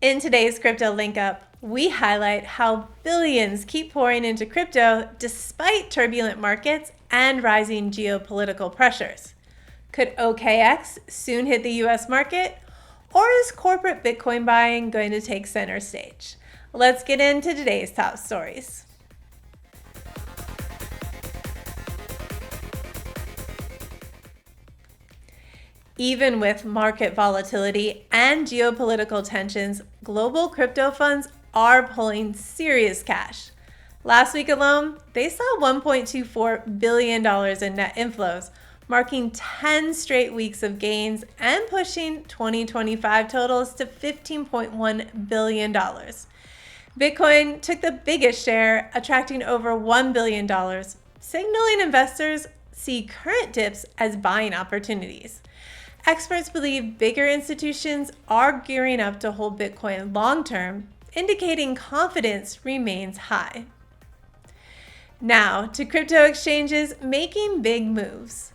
In today's Crypto Link Up, we highlight how billions keep pouring into crypto despite turbulent markets and rising geopolitical pressures. Could OKX soon hit the U.S. market? Or is corporate Bitcoin buying going to take center stage? Let's get into today's top stories. Even with market volatility and geopolitical tensions, global crypto funds are pulling serious cash. Last week alone, they saw $1.24 billion in net inflows, marking 10 straight weeks of gains and pushing 2025 totals to $15.1 billion. Bitcoin took the biggest share, attracting over $1 billion, signaling investors see current dips as buying opportunities. Experts believe bigger institutions are gearing up to hold Bitcoin long-term, indicating confidence remains high. Now to crypto exchanges making big moves.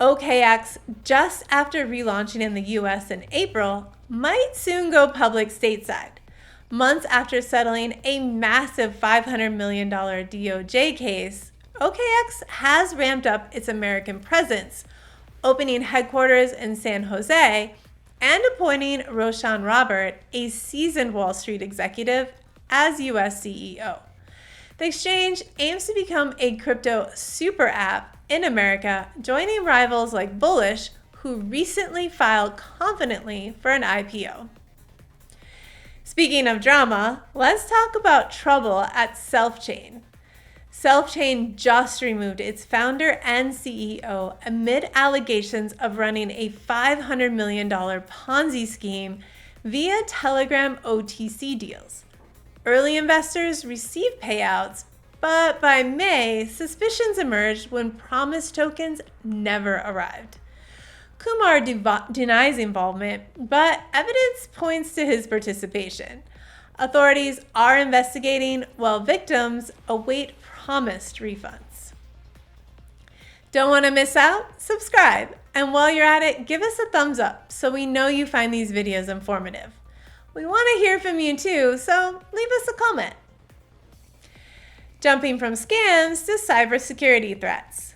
OKX, just after relaunching in the U.S. in April, might soon go public stateside. Months after settling a massive $500 million DOJ case, OKX has ramped up its American presence, opening headquarters in San Jose and appointing Roshan Robert, a seasoned Wall Street executive, as U.S. CEO. The exchange aims to become a crypto super app in America, joining rivals like Bullish, who recently filed confidently for an IPO. Speaking of drama, let's talk about trouble at Selfchain. Selfchain just removed its founder and CEO amid allegations of running a $500 million Ponzi scheme via Telegram OTC deals. Early investors received payouts, but by May, suspicions emerged when promised tokens never arrived. Kumar denies involvement, but evidence points to his participation. Authorities are investigating while victims await promised refunds. Don't want to miss out? Subscribe. And while you're at it, give us a thumbs up so we know you find these videos informative. We want to hear from you too, so leave us a comment. Jumping from scams to cybersecurity threats.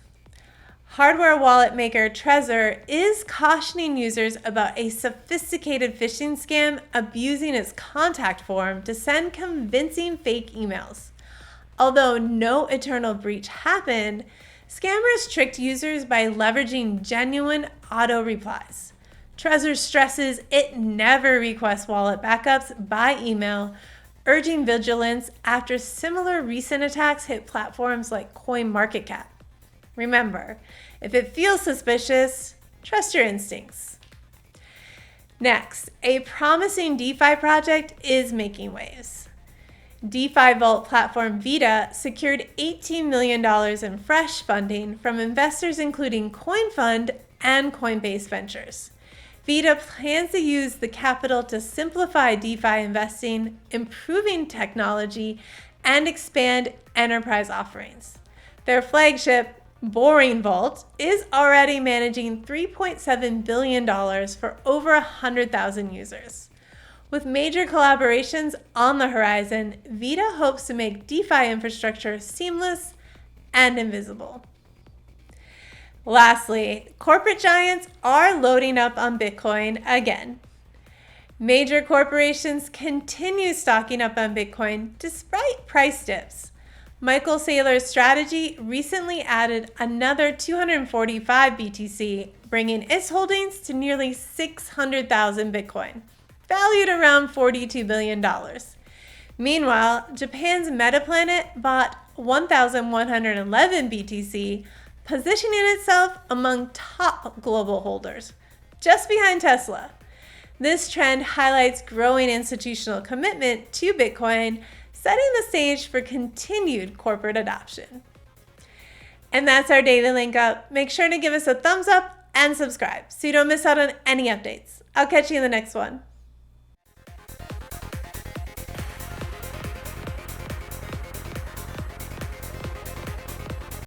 Hardware wallet maker Trezor is cautioning users about a sophisticated phishing scam abusing its contact form to send convincing fake emails. Although no eternal breach happened, scammers tricked users by leveraging genuine auto replies. Trezor stresses it never requests wallet backups by email, urging vigilance after similar recent attacks hit platforms like CoinMarketCap. Remember, if it feels suspicious, trust your instincts. Next, a promising DeFi project is making waves. DeFi Vault platform Veda secured $18 million in fresh funding from investors including CoinFund and Coinbase Ventures. Veda plans to use the capital to simplify DeFi investing, improving technology, and expand enterprise offerings. Their flagship, Boring Vault, is already managing $3.7 billion for over 100,000 users. With major collaborations on the horizon, Veda hopes to make DeFi infrastructure seamless and invisible. Lastly, corporate giants are loading up on Bitcoin again. Major corporations continue stocking up on Bitcoin despite price dips. Michael Saylor's strategy recently added another 245 BTC, bringing its holdings to nearly 600,000 Bitcoin, valued around $42 billion. Meanwhile, Japan's Metaplanet bought 1,111 BTC, positioning itself among top global holders, just behind Tesla. This trend highlights growing institutional commitment to Bitcoin, setting the stage for continued corporate adoption. And that's our daily link up. Make sure to give us a thumbs up and subscribe so you don't miss out on any updates. I'll catch you in the next one.